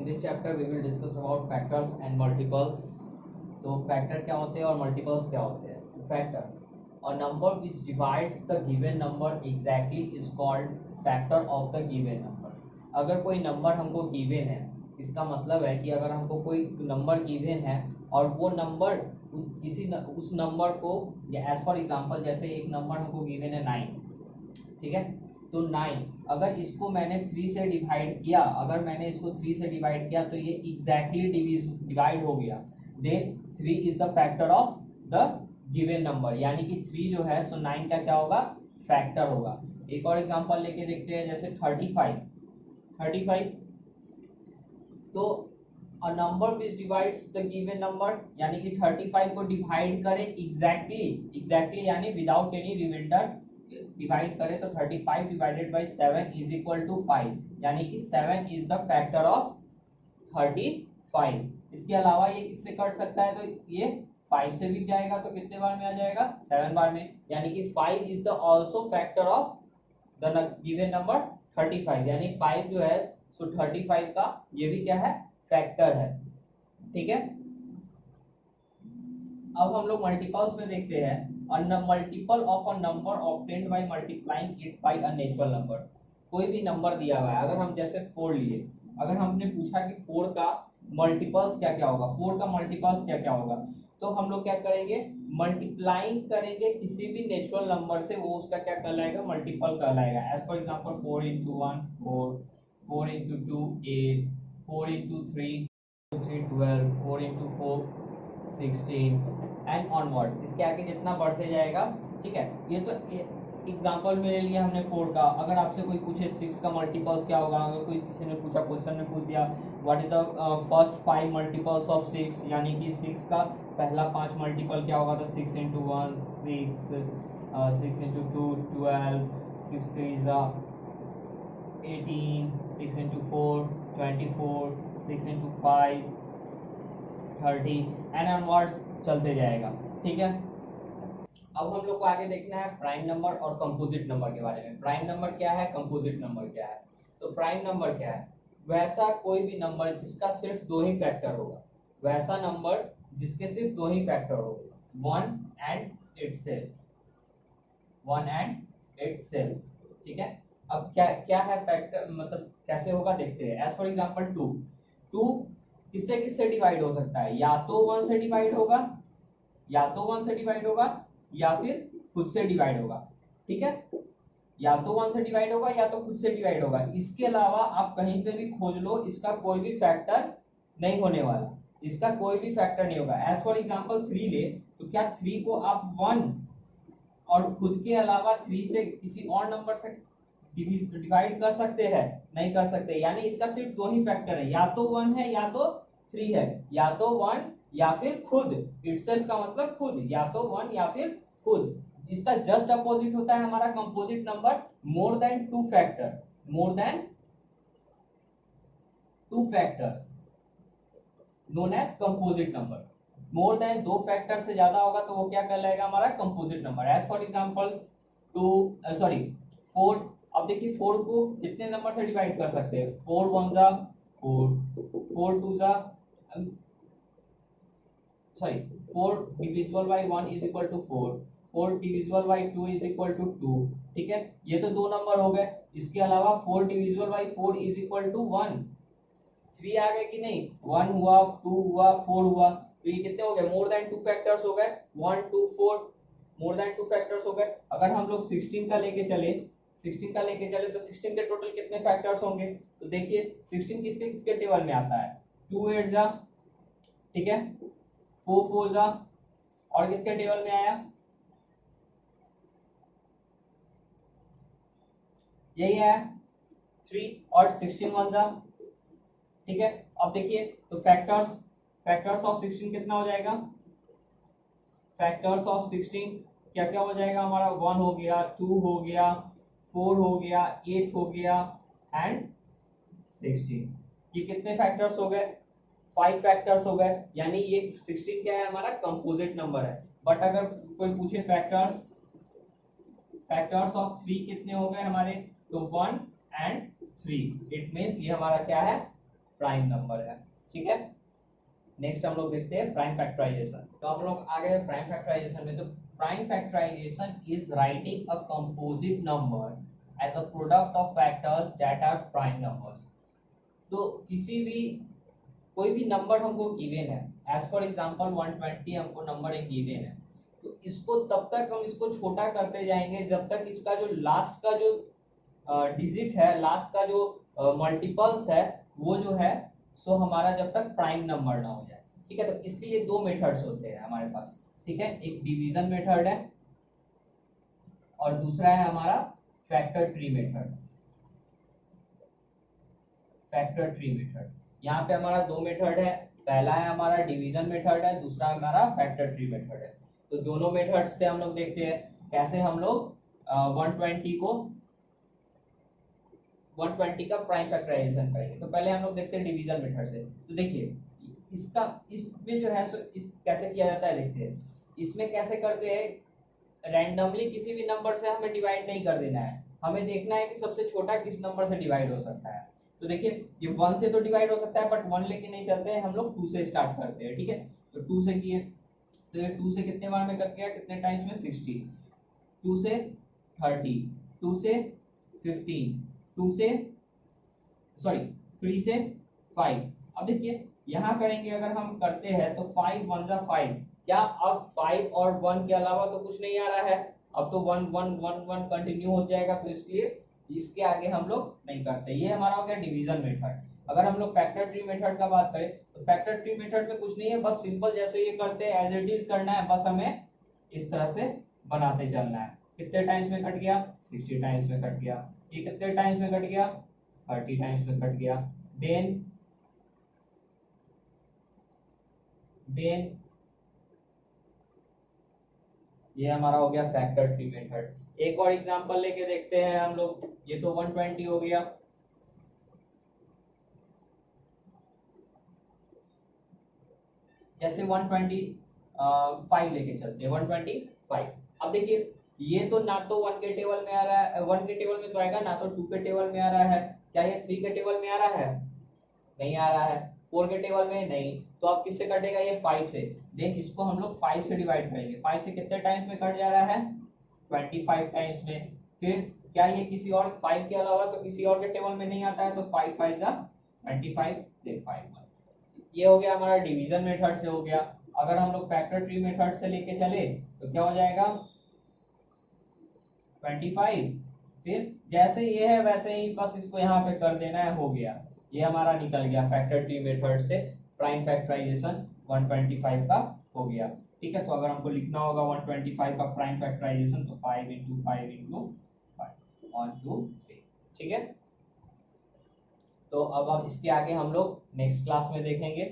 In this chapter we will discuss about factors and multiples. तो factor क्या होते हैं और मल्टीपल्स क्या होते हैं. Factor, a number which divides the given number exactly is called factor of the given number. अगर कोई नंबर हमको गिवन है, इसका मतलब है कि अगर हमको कोई नंबर गिवन है और वो नंबर उस नंबर को, एज फॉर एग्जांपल जैसे एक नंबर हमको गिवन है 9, ठीक है. तो 9 अगर इसको मैंने 3 से डिवाइड किया, अगर मैंने इसको 3 से डिवाइड किया तो ये एग्जैक्टली डिवाइड हो गया, then 3 is the factor of the given number. यानी कि 3 जो है सो 9 का क्या होगा, फैक्टर होगा. एक और एग्जांपल लेके देखते हैं, जैसे 35. तो a number which divides the given number, यानी कि 35 को डिवाइड करे एग्जैक्टली यानी विदाउट एनी रिमाइंडर डिवाइड करे, तो 35 divided by 7 is equal to 5, यानी कि 7 इज द फैक्टर ऑफ 35. इसके अलावा ये किससे कट सकता है, तो ये 5 से भी जाएगा तो कितने बार में आ जाएगा, 7 बार में. यानी कि 5 is the also factor of the given number 35. यानी 5 जो है सो 35 का ये भी क्या है, फैक्टर है. ठीक है. अब हम लोग मल्टीपल्स में देखते हैं. Multiple of a number obtained by multiplying it by a natural number. कोई भी नंबर दिया हुआ है, अगर हम जैसे 4 लिए, अगर हमने पूछा कि 4 का मल्टीपल्स क्या क्या होगा, 4 का मल्टीपल्स क्या क्या होगा, तो हम लोग क्या करेंगे, मल्टीप्लाइंग करेंगे किसी भी नेचुरल नंबर से, वो उसका क्या कहलाएगा, मल्टीपल कहलाएगा. As for example 4 into 1 4, 4 into 2 8, 4 into 3 12, 4 into 4 16 and onward. इसके आगे जितना बढ़ते जाएगा, ठीक है. ये तो एग्जांपल में ले लिया हमने 4 का. अगर आपसे कोई पूछे 6 का मल्टीपल्स क्या होगा, अगर कोई किसी ने पूछा, क्वेश्चन में पूछ दिया what is the first 5 multiples of 6, यानी कि 6 का पहला 5 मल्टीपल क्या होगा, तो 6 into 1 6, 6 into 2 12, 6 3 18, 6 into 4 24, 6 into 5 30 and onwards चलते जाएगा. ठीक है. अब हम लोग को आगे देखना है प्राइम नंबर और कंपोजिट नंबर के बारे में. प्राइम नंबर क्या है, कंपोजिट नंबर क्या है. तो प्राइम नंबर क्या है, वैसा कोई भी नंबर जिसका सिर्फ 2 ही फैक्टर होगा, वैसा नंबर जिसके सिर्फ 2 ही फैक्टर होगा, 1 एंड इटसेल्फ. ठीक है. अब क्या क्या है फैक्टर, मतलब कैसे होगा देखते हैं. एज फॉर एग्जांपल 2 किससे किससे डिवाइड हो सकता है, या तो 1 से डिवाइड होगा, या फिर खुद से डिवाइड होगा. ठीक है. या तो 1 से डिवाइड होगा या तो खुद से डिवाइड होगा. इसके अलावा आप कहीं से भी खोज लो, इसका कोई भी फैक्टर नहीं होने वाला, इसका कोई भी फैक्टर नहीं होगा. एज फॉर एग्जांपल 3 ले, तो क्या 3 को आप 1 और खुद के अलावा 3 से किसी और नंबर से डिवाइड कर सकते हैं, नहीं कर सकते. यानी इसका सिर्फ 2 ही फैक्टर है, या तो 1 है या तो 3 है, या तो 1 या फिर खुद. इटसेल्फ का मतलब खुद, या तो 1 या फिर खुद. इसका जस्ट अपोजिट होता है हमारा composite number, more than 2 factors known as composite number. More than 2 factor से ज्यादा होगा तो वो क्या कहलाएगा, हमारा composite number. As for example 4. अब देखिए 4 को कितने नंबर से डिवाइड कर सकते हैं, 4 1 जा 4, 4 2 जा 4 divisible by 1 is equal to 4, 4 divisible by 2 is equal to 2. ठीक है. ये तो 2 नंबर हो गए. इसके अलावा 4 divisible by 4 is equal to 1. 3 आ गए कि नहीं, 1 हुआ 2 हुआ 4 हुआ, तो ये कितने हो गए, मोर देन 2 फैक्टर्स हो गए. 1 2 4 मोर देन 2 फैक्टर्स हो गए. अगर हम लोग 16 का लेके चले तो 16 के टोटल कितने फैक्टर्स होंगे, तो देखिए 16 किसके किसके टेबल में आता है, 2 8 जा, ठीक है, 4 4 जा, और किसके टेबल में आया, यही है 3, और 16 1 जा. ठीक है. अब देखिए तो फैक्टर्स ऑफ 16 कितना हो जाएगा, फैक्टर्स ऑफ 16 क्या क्या हो जाएगा हमारा, 1 हो गया, 2 हो गया, 4 हो गया, 8 हो गया एंड 16. ये कितने फैक्टर्स हो गए, 5 फैक्टर्स हो गए. यानी ये 16 क्या है, हमारा कंपोजिट नंबर है. बट अगर कोई पूछे फैक्टर्स ऑफ 3 कितने हो गए हमारे, तो 1 एंड 3, इट मींस ये हमारा क्या है, प्राइम नंबर है। ठीक है, नेक्स्ट हम लोग देखते हैं प्राइम फैक्टराइजेशन। तो हम लोग आ गए प्राइम फैक्टराइजेशन में। तो prime factorization is writing a composite number as a product of factors that are prime numbers. तो किसी भी कोई भी नंबर हमको गिवन है, एज फॉर एग्जांपल 120 हमको नंबर एक गिवन है, तो इसको तब तक हम इसको छोटा करते जाएंगे जब तक इसका जो लास्ट का जो डिजिट है, लास्ट का जो मल्टीपल्स है, वो जो है सो हमारा जब तक प्राइम नंबर ना हो जाए। ठीक है, तो इसके लिए दो मेथड्स होते हैं हमारे पास। ठीक है, एक डिवीजन मेथड है और दूसरा है हमारा factor tree method. Factor tree method, यहाँ पे हमारा दो मेथड है, पहला है हमारा डिवीजन मेथड है, दूसरा हमारा फैक्टर ट्री मेथड है। तो दोनों मेथड से हम लोग देखते हैं कैसे हम लोग 120 का प्राइम फैक्टराइजेशन करेंगे। तो पहले हम लोग देखते हैं डिवीजन मेथड से। तो देखिए इसका इसमें जो है सो इस कैसे किया जाता है, देखते हैं इसमें कैसे करते हैं। रैंडमली किसी भी नंबर से हमें डिवाइड नहीं कर देना है, हमें देखना है कि सबसे छोटा किस नंबर से डिवाइड हो सकता है। तो देखिए ये 1 से तो डिवाइड हो सकता है, बट 1 लेके नहीं चलते हैं, हम लोग 2 से स्टार्ट करते हैं। ठीक है, तो 2 से किए, तो ये 2 से कितने बार में कट गया, कितने टाइम्स में, 60। 2 से 30, 2 से 15, 2 से सॉरी 3 से 5। अब देखिए यहाँ करेंगे, अगर हम करते हैं तो 5 1 जा 5, क्या अब 5 और 1 के अलावा तो कुछ नहीं आ रहा है, अब तो 1 1 1 1 कंटिन्यू हो जाएगा, तो इसलिए इसके आगे हम लोग नहीं करते। ये हमारा हो गया डिवीजन मेथड। अगर हम लोग फैक्टर ट्री मेथड का बात करें तो फैक्टर ट्री मेथड में कुछ नहीं है, बस सिंपल जैसे ये करते हैं एज इट इज करना है, बस हमें इस तरह से बनाते चलना है। कितने टाइम्स में कट गया, 60 टाइम्स में कट गया। ये कितने टाइम्स में कट गया, 30 टाइम्स में कट गया। देन ये हमारा हो गया फैक्टर ट्री मेथड। एक और एग्जांपल लेके देखते हैं हम लोग। ये तो 120 हो गया, जैसे 125 लेके चलते हैं, 125। अब देखिए ये तो ना तो 1 के टेबल में आ रहा है, 1 के टेबल में तो आएगा ना, तो 2 के टेबल में आ रहा है, क्या ये 3 के टेबल में आ रहा है, नहीं आ रहा है। 4 के टेबल में नहीं, तो अब किससे कटेगा, ये 5 से। देन इसको हम लोग 5 से डिवाइड करेंगे। 5 से कितने टाइम्स में कट जा रहा है, 25 टाइम्स में। फिर क्या ये किसी और 5 के अलावा तो किसी और के टेबल में नहीं आता है, तो 5 5 जा 25, देन 5 ये हो गया हमारा डिवीजन मेथड से हो गया। अगर हम लोग फैक्टर ट्री मेथड से लेके चले तो क्या हो जाएगा, 25, फिर जैसे ये है वैसे ही बस इसको यहाँ पे कर देना है, हो गया। ये हमारा निकल गया फैक्टर ट्री मेथड से प्राइम फैक्टराइजेशन 125 का हो गया। ठीक है, तो अगर हमको लिखना होगा 125 का प्राइम फैक्टराइजेशन, तो 5 × 5 × 5 1 2 3। ठीक है, तो अब हम इसके आगे हम लोग नेक्स्ट क्लास में देखेंगे।